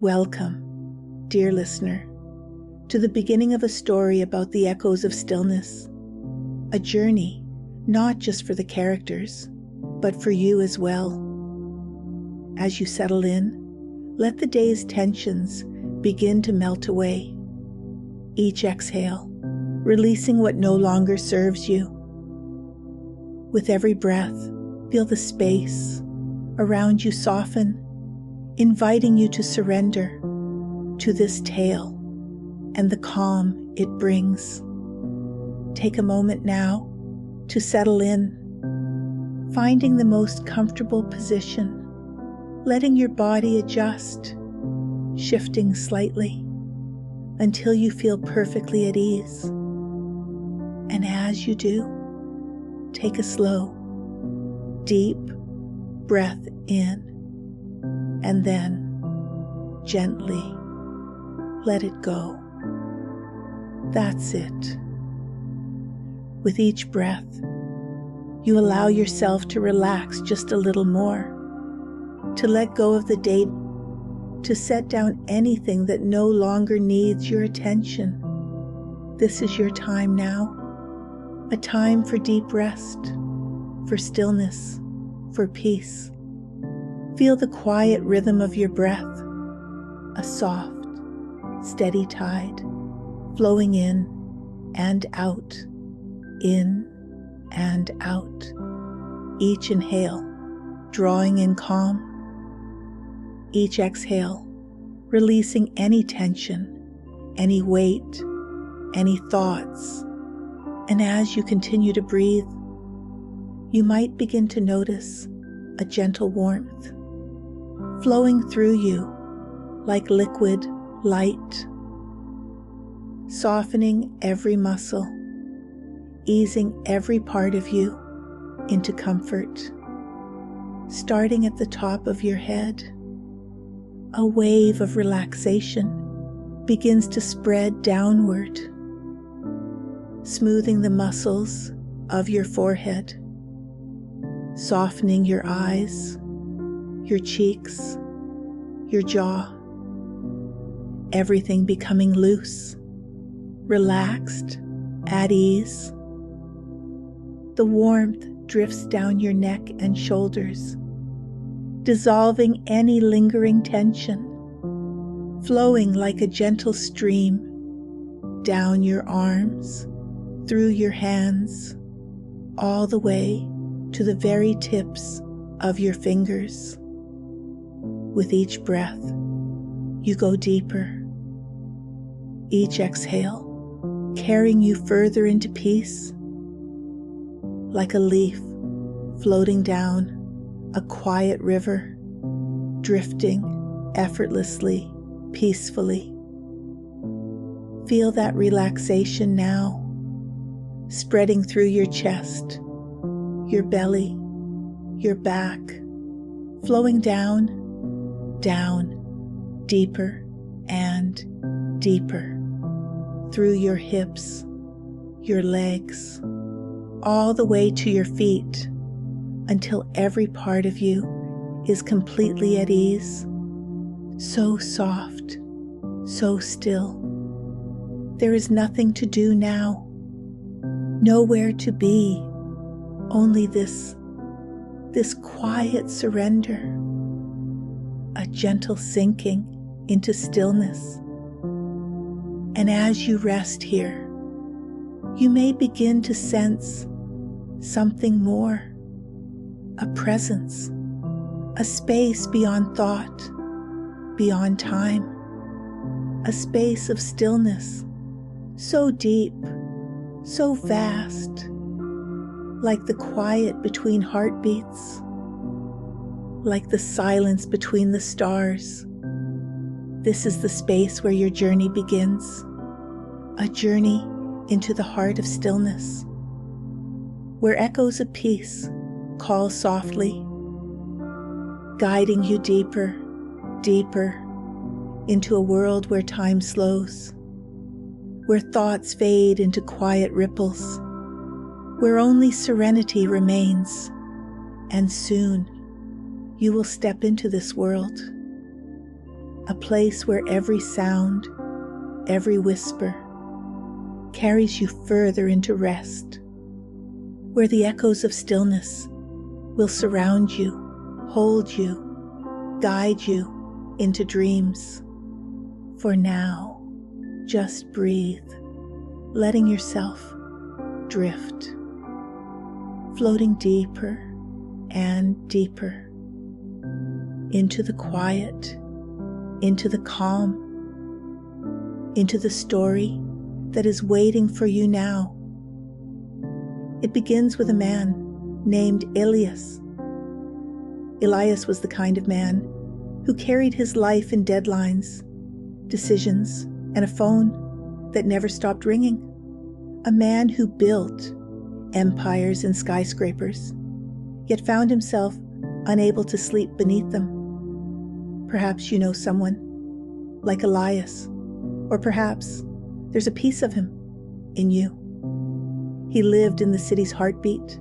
Welcome, dear listener, to the beginning of a story about the echoes of stillness, a journey not just for the characters, but for you as well. As you settle in, let the day's tensions begin to melt away. Each exhale, releasing what no longer serves you. With every breath, feel the space around you soften, inviting you to surrender to this tale and the calm it brings. Take a moment now to settle in, finding the most comfortable position, letting your body adjust, shifting slightly until you feel perfectly at ease. And as you do, take a slow, deep breath in, and then gently let it go. That's it. With each breath, you allow yourself to relax just a little more, to let go of the day, to set down anything that no longer needs your attention. This is your time now, a time for deep rest, for stillness, for peace. Feel the quiet rhythm of your breath, a soft, steady tide, flowing in and out, in and out. Each inhale, drawing in calm. Each exhale, releasing any tension, any weight, any thoughts. And as you continue to breathe, you might begin to notice a gentle warmth flowing through you like liquid light, softening every muscle, easing every part of you into comfort. Starting at the top of your head, a wave of relaxation begins to spread downward, smoothing the muscles of your forehead, softening your eyes, your cheeks, your jaw, everything becoming loose, relaxed, at ease. The warmth drifts down your neck and shoulders, dissolving any lingering tension, flowing like a gentle stream down your arms, through your hands, all the way to the very tips of your fingers. With each breath, you go deeper. Each exhale, carrying you further into peace, like a leaf floating down a quiet river, drifting effortlessly, peacefully. Feel that relaxation now, spreading through your chest, your belly, your back, flowing down, deeper and deeper, through your hips, your legs, all the way to your feet, until every part of you is completely at ease, so soft, so still. There is nothing to do now, nowhere to be, only this quiet surrender, a gentle sinking into stillness. And as you rest here, you may begin to sense something more, a presence, a space beyond thought, beyond time, a space of stillness, so deep, so vast, like the quiet between heartbeats, like the silence between the stars. This is the space where your journey begins, a journey into the heart of stillness, where echoes of peace call softly, guiding you deeper, deeper into a world where time slows, where thoughts fade into quiet ripples, where only serenity remains, and soon you will step into this world. a place where every sound, every whisper, carries you further into rest, where the echoes of stillness will surround you, hold you, guide you into dreams. For now, just breathe, letting yourself drift, floating deeper and deeper into the quiet, into the calm, into the story that is waiting for you now. It begins with a man named Elias. Elias was the kind of man who carried his life in deadlines, decisions, and a phone that never stopped ringing. A man who built empires and skyscrapers, yet found himself unable to sleep beneath them. Perhaps you know someone like Elias, or perhaps there's a piece of him in you. He lived in the city's heartbeat,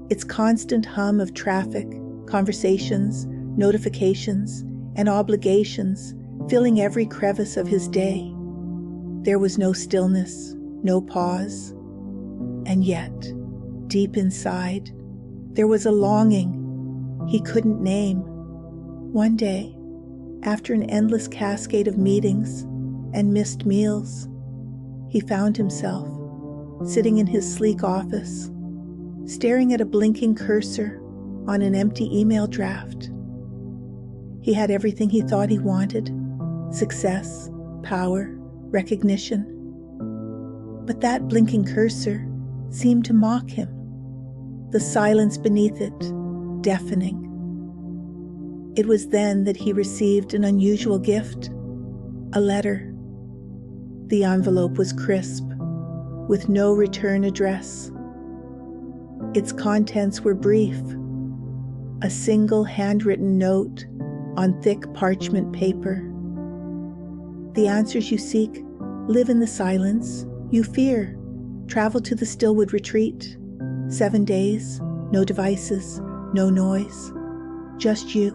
its constant hum of traffic, conversations, notifications, and obligations filling every crevice of his day. There was no stillness, no pause, and yet, deep inside, there was a longing he couldn't name. One day, after an endless cascade of meetings and missed meals, he found himself sitting in his sleek office, staring at a blinking cursor on an empty email draft. He had everything he thought he wanted: success, power, recognition. But that blinking cursor seemed to mock him, the silence beneath it deafening. It was then that he received an unusual gift, a letter. The envelope was crisp, with no return address. Its contents were brief, a single handwritten note on thick parchment paper. The answers you seek live in the silence you fear. Travel to the Stillwood retreat. 7 days, no devices, no noise. Just you,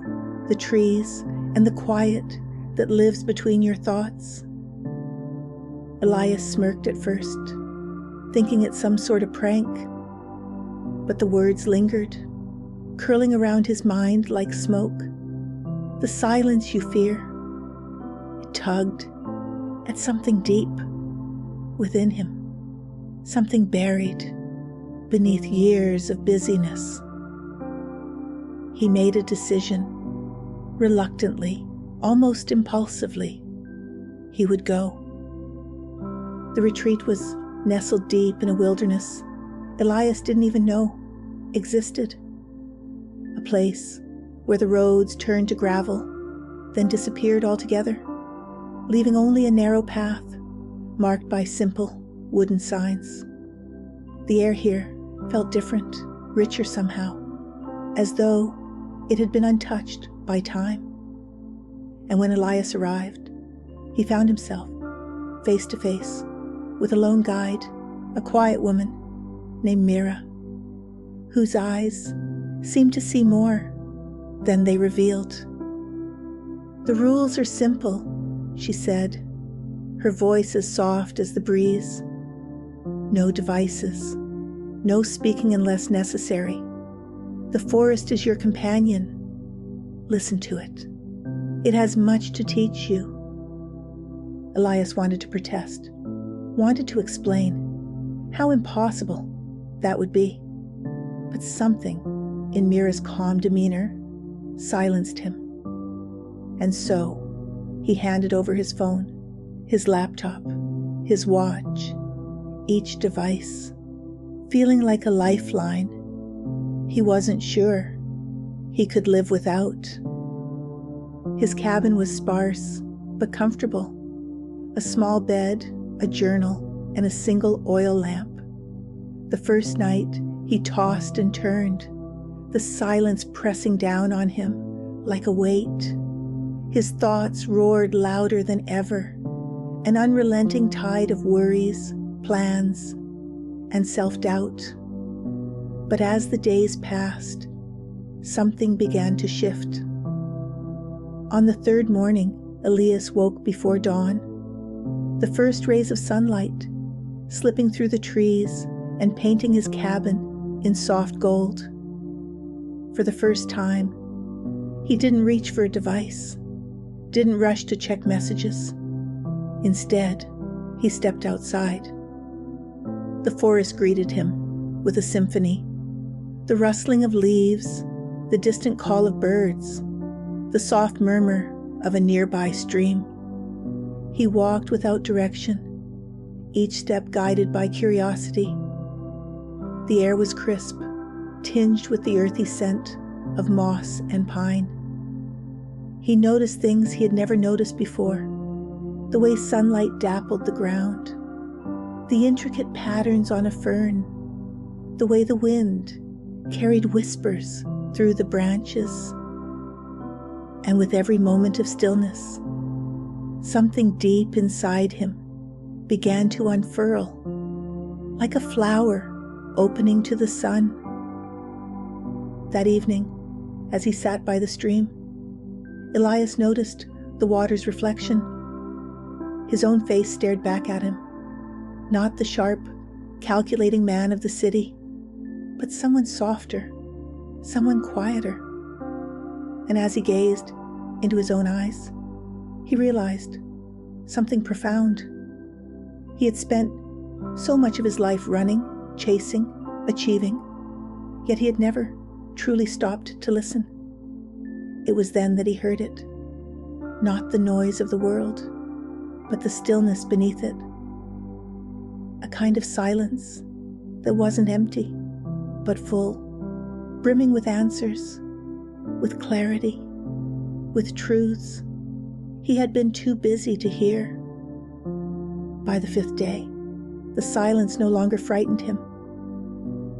the trees, and the quiet that lives between your thoughts. Elias smirked at first, thinking it some sort of prank. But the words lingered, curling around his mind like smoke. The silence you fear. It tugged at something deep within him, something buried beneath years of busyness. He made a decision, reluctantly, almost impulsively. He would go. The retreat was nestled deep in a wilderness Elias didn't even know existed. A place where the roads turned to gravel, then disappeared altogether, leaving only a narrow path marked by simple wooden signs. The air here felt different, richer somehow, as though it had been untouched by time. And when Elias arrived, he found himself face to face with a lone guide, a quiet woman named Maura, whose eyes seemed to see more than they revealed. "The rules are simple," she said, her voice as soft as the breeze. "No devices, no speaking unless necessary. The forest is your companion. Listen to it. It has much to teach you." Elias wanted to protest, wanted to explain how impossible that would be. But something in Maura's calm demeanor silenced him. And so he handed over his phone, his laptop, his watch, each device, feeling like a lifeline he wasn't sure he could live without. His cabin was sparse but comfortable. A small bed, a journal, and a single oil lamp. The first night, he tossed and turned, the silence pressing down on him like a weight. His thoughts roared louder than ever, an unrelenting tide of worries, plans, and self-doubt. But as the days passed, something began to shift. On the third morning, Elias woke before dawn. The first rays of sunlight slipping through the trees and painting his cabin in soft gold. For the first time, he didn't reach for a device, didn't rush to check messages. Instead, he stepped outside. The forest greeted him with a symphony, the rustling of leaves, the distant call of birds, the soft murmur of a nearby stream. He walked without direction, each step guided by curiosity. The air was crisp, tinged with the earthy scent of moss and pine. He noticed things he had never noticed before, the way sunlight dappled the ground, the intricate patterns on a fern, the way the wind carried whispers through the branches. And with every moment of stillness, something deep inside him began to unfurl, like a flower opening to the sun. That evening, as he sat by the stream, Elias noticed the water's reflection. His own face stared back at him, not the sharp, calculating man of the city, but someone softer, someone quieter. And as he gazed into his own eyes, he realized something profound. He had spent so much of his life running, chasing, achieving, yet he had never truly stopped to listen. It was then that he heard it, not the noise of the world, but the stillness beneath it. A kind of silence that wasn't empty, but full, brimming with answers, with clarity, with truths he had been too busy to hear. By the fifth day, the silence no longer frightened him.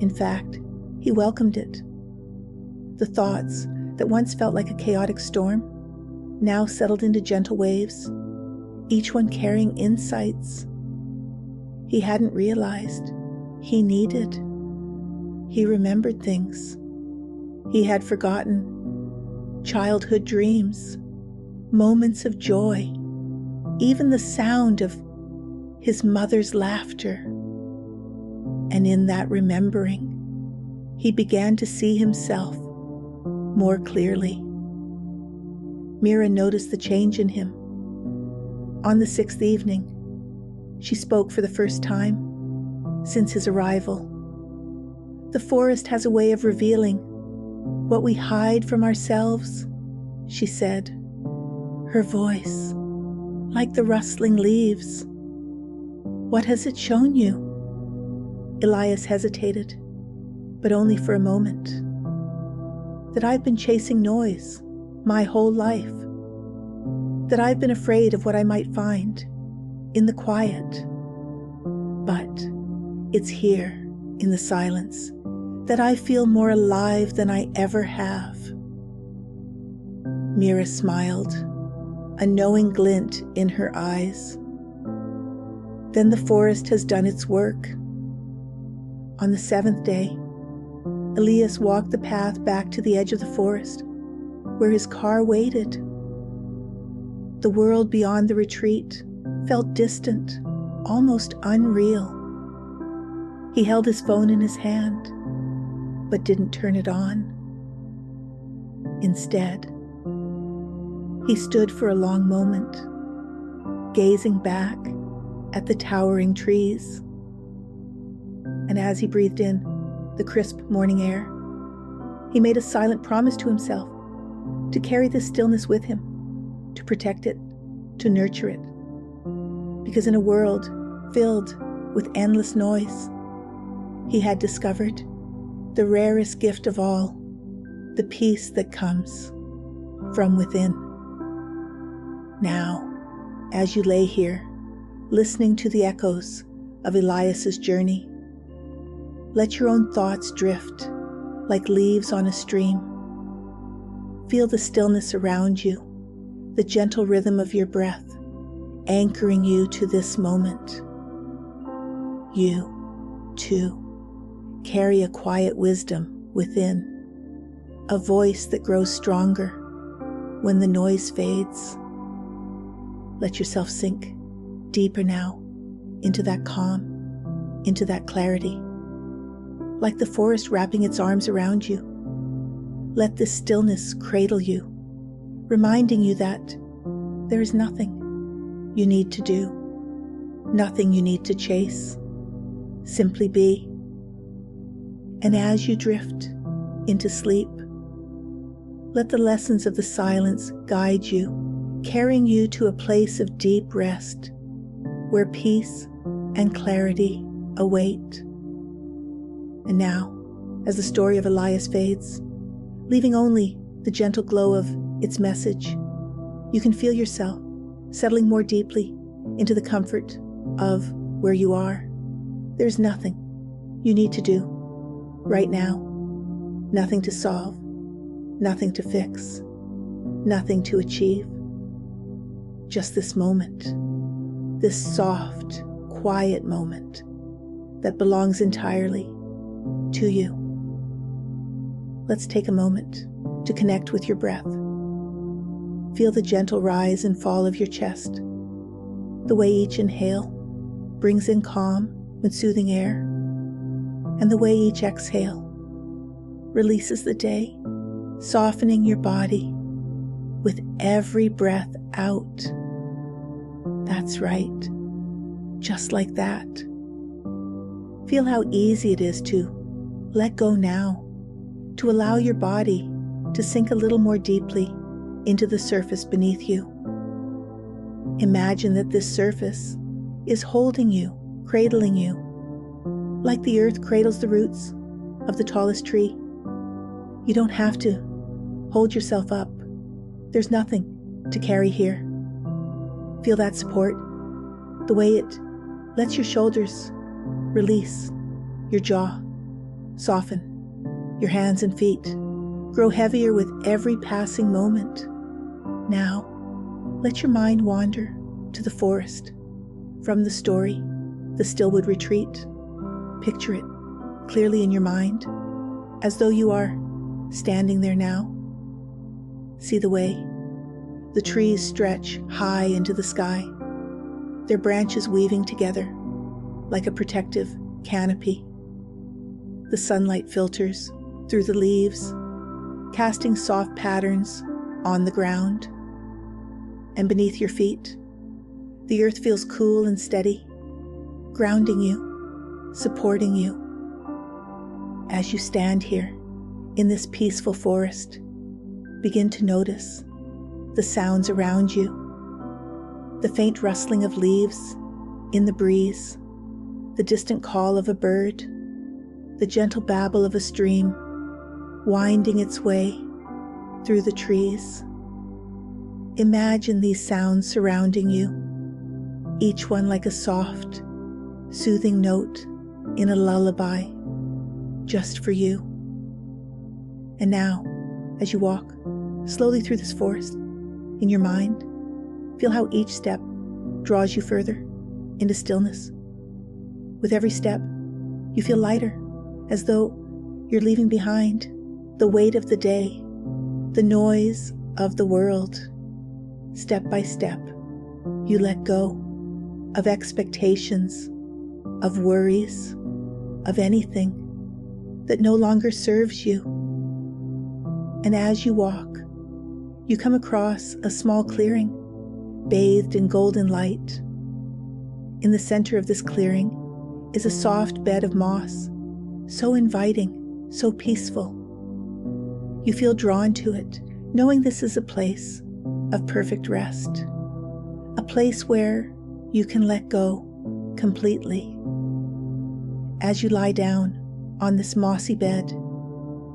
In fact, he welcomed it. The thoughts that once felt like a chaotic storm now settled into gentle waves, each one carrying insights he hadn't realized he needed. He remembered things he had forgotten, childhood dreams, moments of joy, even the sound of his mother's laughter. And in that remembering, he began to see himself more clearly. Maura noticed the change in him. On the sixth evening, she spoke for the first time since his arrival. The forest has a way of revealing what we hide from ourselves, she said, her voice like the rustling leaves. What has it shown you? Elias hesitated, but only for a moment. That I've been chasing noise my whole life. That I've been afraid of what I might find in the quiet. But it's here in the silence that I feel more alive than I ever have. Maura smiled, a knowing glint in her eyes. Then the forest has done its work. On the seventh day, Elias walked the path back to the edge of the forest, where his car waited. The world beyond the retreat felt distant, almost unreal. He held his phone in his hand, but didn't turn it on. Instead, he stood for a long moment, gazing back at the towering trees. And as he breathed in the crisp morning air, he made a silent promise to himself to carry this stillness with him, to protect it, to nurture it. Because in a world filled with endless noise, he had discovered the rarest gift of all, the peace that comes from within. Now, as you lay here, listening to the echoes of Elias's journey, let your own thoughts drift like leaves on a stream. Feel the stillness around you, the gentle rhythm of your breath, anchoring you to this moment. You, too, carry a quiet wisdom within, a voice that grows stronger when the noise fades. Let yourself sink deeper now into that calm, into that clarity. Like the forest wrapping its arms around you, let this stillness cradle you, reminding you that there is nothing you need to do, nothing you need to chase. Simply be. And as you drift into sleep, let the lessons of the silence guide you, carrying you to a place of deep rest, where peace and clarity await. And now, as the story of Elias fades, leaving only the gentle glow of its message, you can feel yourself settling more deeply into the comfort of where you are. There's nothing you need to do right now, nothing to solve, nothing to fix, nothing to achieve. Just this moment, this soft, quiet moment that belongs entirely to you. Let's take a moment to connect with your breath. Feel the gentle rise and fall of your chest, the way each inhale brings in calm and soothing air, and the way each exhale releases the day, softening your body with every breath out. That's right, just like that. Feel how easy it is to let go now, to allow your body to sink a little more deeply into the surface beneath you. Imagine that this surface is holding you, cradling you, like the earth cradles the roots of the tallest tree. You don't have to hold yourself up. There's nothing to carry here. Feel that support, the way it lets your shoulders release, your jaw soften, your hands and feet grow heavier with every passing moment. Now, let your mind wander to the forest. From the story, the Stillwood Retreat. Picture it clearly in your mind, as though you are standing there now. See the way the trees stretch high into the sky, their branches weaving together like a protective canopy. The sunlight filters through the leaves, casting soft patterns on the ground. And beneath your feet, the earth feels cool and steady, grounding you, supporting you. As you stand here in this peaceful forest, begin to notice the sounds around you, the faint rustling of leaves in the breeze, the distant call of a bird, the gentle babble of a stream winding its way through the trees. Imagine these sounds surrounding you, each one like a soft, soothing note in a lullaby, just for you. And now, as you walk slowly through this forest, in your mind, feel how each step draws you further into stillness. With every step, you feel lighter, as though you're leaving behind the weight of the day, the noise of the world. Step by step, you let go of expectations, of worries, of anything that no longer serves you. And as you walk, you come across a small clearing, bathed in golden light. In the center of this clearing is a soft bed of moss, so inviting, so peaceful. You feel drawn to it, knowing this is a place of perfect rest, a place where you can let go completely. As you lie down on this mossy bed,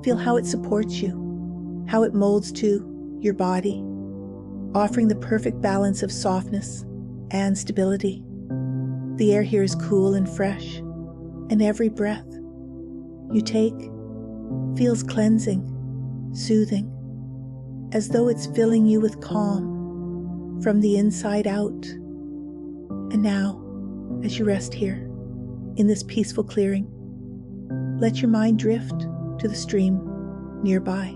feel how it supports you, how it molds to your body, offering the perfect balance of softness and stability. The air here is cool and fresh, and every breath you take feels cleansing, soothing, as though it's filling you with calm from the inside out. And now, as you rest here in this peaceful clearing, let your mind drift to the stream nearby.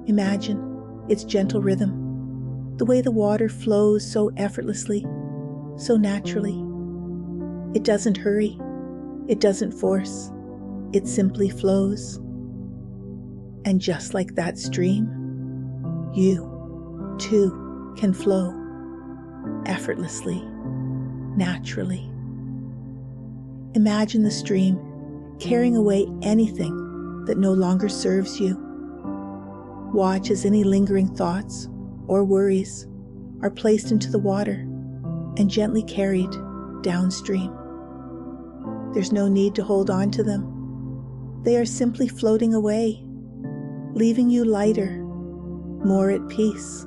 Imagine its gentle rhythm, the way the water flows so effortlessly, so naturally. It doesn't hurry, it doesn't force, it simply flows. And just like that stream, you, too, can flow effortlessly, naturally. Imagine the stream carrying away anything that no longer serves you. Watch as any lingering thoughts or worries are placed into the water and gently carried downstream. There's no need to hold on to them. They are simply floating away, leaving you lighter, more at peace.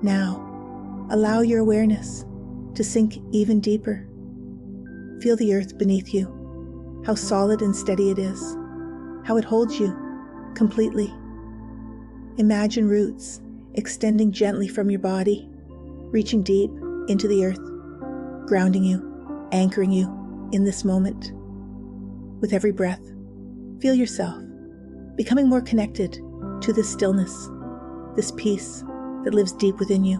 Now, allow your awareness to sink even deeper. Feel the earth beneath you, how solid and steady it is, how it holds you completely. Imagine roots extending gently from your body, reaching deep into the earth, grounding you, anchoring you in this moment. With every breath, feel yourself becoming more connected to this stillness, this peace that lives deep within you.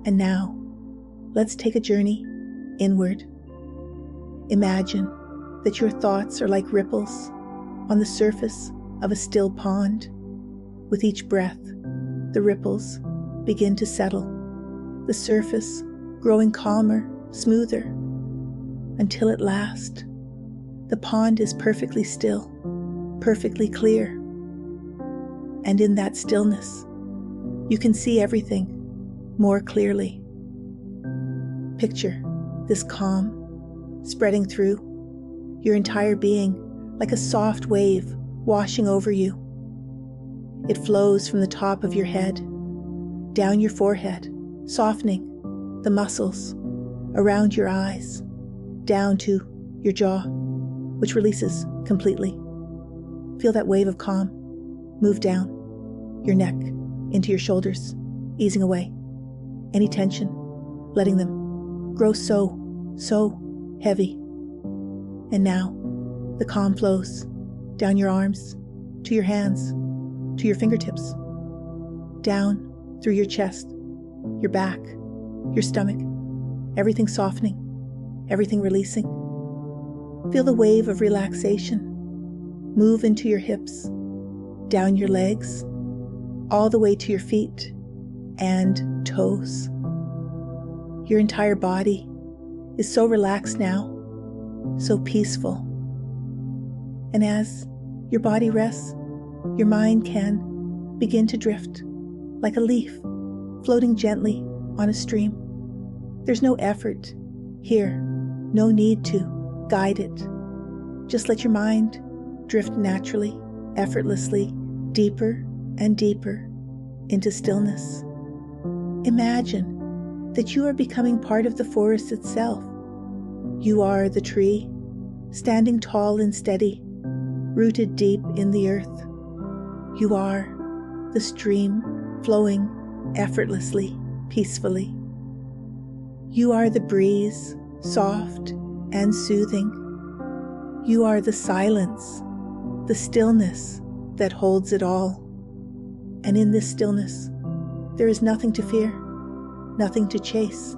And now, let's take a journey inward. Imagine that your thoughts are like ripples on the surface of a still pond. With each breath, the ripples begin to settle, the surface growing calmer, smoother, until at last, the pond is perfectly still, perfectly clear. And in that stillness, you can see everything more clearly. Picture this calm spreading through your entire being like a soft wave washing over you. It flows from the top of your head, down your forehead, softening the muscles around your eyes, down to your jaw, which releases completely. Feel that wave of calm move down your neck into your shoulders, easing away any tension, letting them grow so heavy. And now the calm flows down your arms, to your hands, to your fingertips, down through your chest, your back, your stomach, everything softening, everything releasing. Feel the wave of relaxation move into your hips, down your legs, all the way to your feet and toes. Your entire body is so relaxed now, so peaceful. And as your body rests, your mind can begin to drift like a leaf floating gently on a stream. There's no effort here, no need to guide it. Just let your mind drift naturally, effortlessly, deeper and deeper into stillness. Imagine that you are becoming part of the forest itself. You are the tree, standing tall and steady, rooted deep in the earth. You are the stream flowing effortlessly, peacefully. You are the breeze, soft and soothing. You are the silence, the stillness that holds it all. And in this stillness, there is nothing to fear, nothing to chase.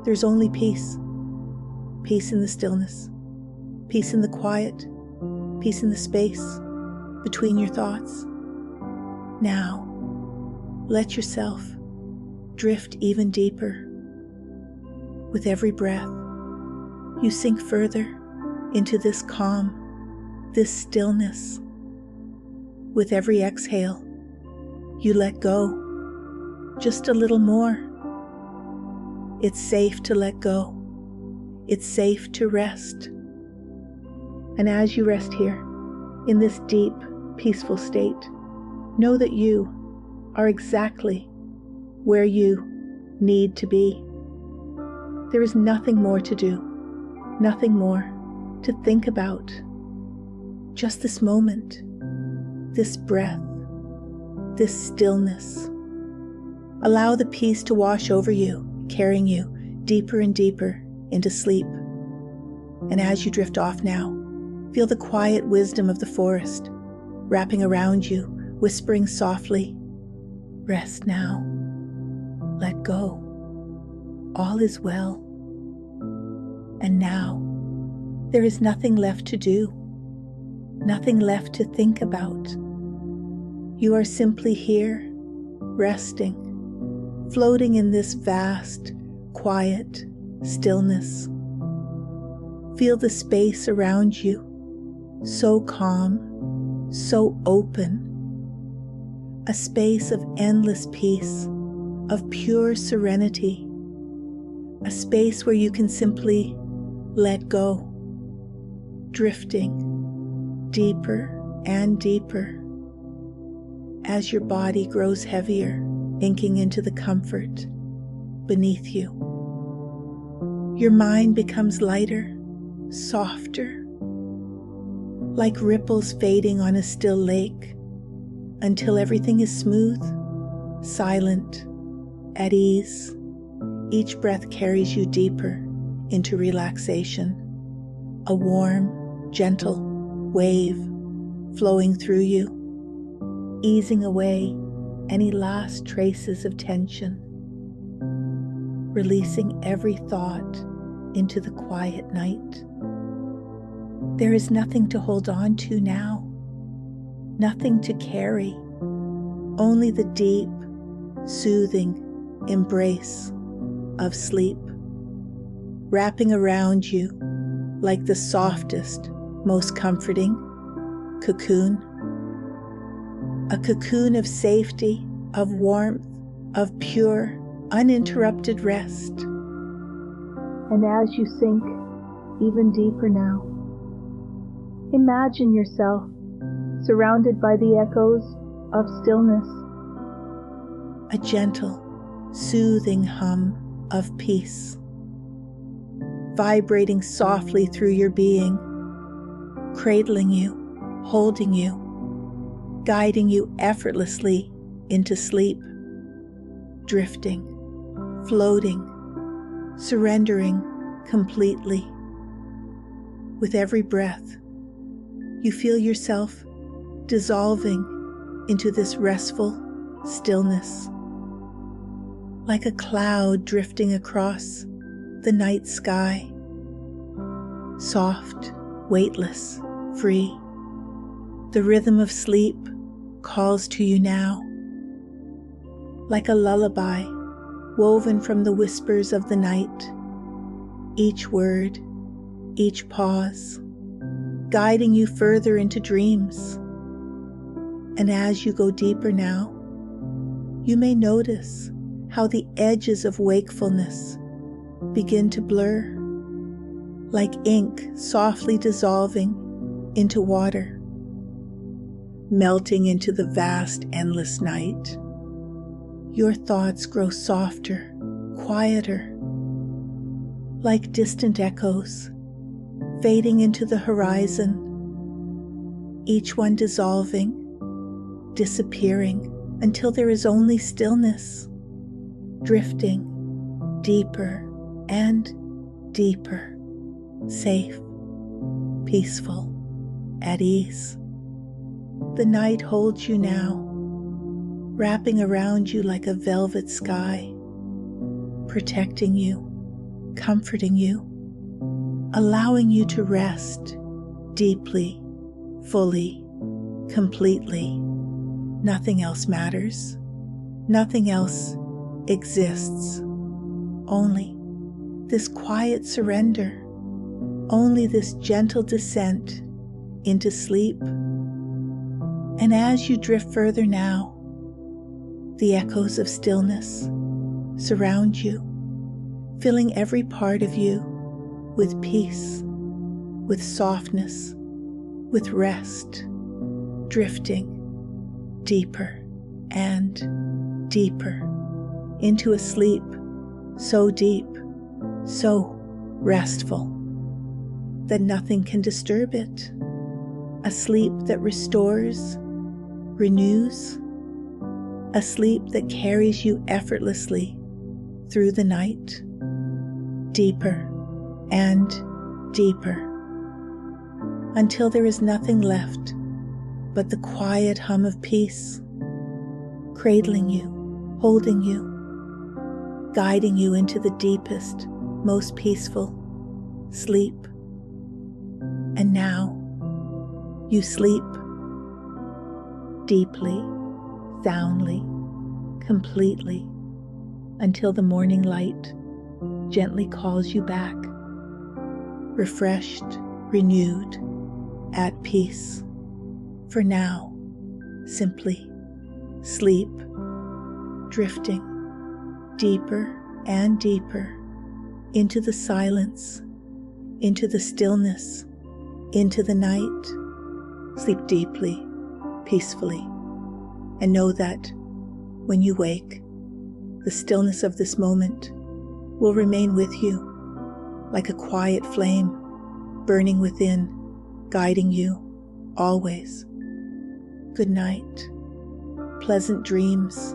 There's only peace. Peace in the stillness, peace in the quiet, peace in the space between your thoughts. Now, let yourself drift even deeper. With every breath, you sink further into this calm, this stillness. With every exhale, you let go just a little more. It's safe to let go. It's safe to rest. And as you rest here, in this deep, peaceful state, know that you are exactly where you need to be. There is nothing more to do, nothing more to think about. Just this moment, this breath, this stillness. Allow the peace to wash over you, carrying you deeper and deeper into sleep. And as you drift off now, feel the quiet wisdom of the forest wrapping around you, whispering softly, Rest now. Let go. All is well. And now, there is nothing left to do, nothing left to think about. You are simply here, resting, floating in this vast, quiet stillness. Feel the space around you, so calm, so open. A space of endless peace, of pure serenity. A space where you can simply let go, drifting deeper and deeper as your body grows heavier, inking into the comfort beneath you. Your mind becomes lighter, softer, like ripples fading on a still lake, until everything is smooth, silent, at ease. Each breath carries you deeper into relaxation, a warm, gentle wave flowing through you, easing away any last traces of tension, releasing every thought into the quiet night. There is nothing to hold on to now, nothing to carry, only the deep, soothing embrace of sleep, wrapping around you like the softest, most comforting cocoon. A cocoon of safety, of warmth, of pure, uninterrupted rest. And as you sink even deeper now, imagine yourself surrounded by the echoes of stillness. A gentle, soothing hum of peace, vibrating softly through your being, cradling you, holding you, guiding you effortlessly into sleep, drifting, floating, surrendering completely. With every breath, you feel yourself dissolving into this restful stillness, like a cloud drifting across the night sky, soft, weightless, free. The rhythm of sleep calls to you now, like a lullaby woven from the whispers of the night, each word, each pause, guiding you further into dreams. And as you go deeper now, you may notice how the edges of wakefulness begin to blur, like ink softly dissolving into water, melting into the vast, endless night. Your thoughts grow softer, quieter, like distant echoes, fading into the horizon, each one dissolving, disappearing until there is only stillness, drifting deeper and deeper, safe, peaceful, at ease. The night holds you now, wrapping around you like a velvet sky, protecting you, comforting you, allowing you to rest deeply, fully, completely. Nothing else matters. Nothing else exists. Only this quiet surrender, only this gentle descent into sleep. And as you drift further now, the echoes of stillness surround you, filling every part of you with peace, with softness, with rest, drifting deeper and deeper into a sleep so deep, so restful, that nothing can disturb it. A sleep that restores, renews, a sleep that carries you effortlessly through the night, deeper and deeper, until there is nothing left but the quiet hum of peace, cradling you holding you, guiding you into the deepest, most peaceful sleep. And now you sleep deeply, soundly, completely, until the morning light gently calls you back, refreshed, renewed, at peace. For now, simply sleep, drifting deeper and deeper into the silence, into the stillness, into the night. Sleep deeply, peacefully, and know that when you wake, the stillness of this moment will remain with you like a quiet flame burning within, guiding you always. Good night, pleasant dreams,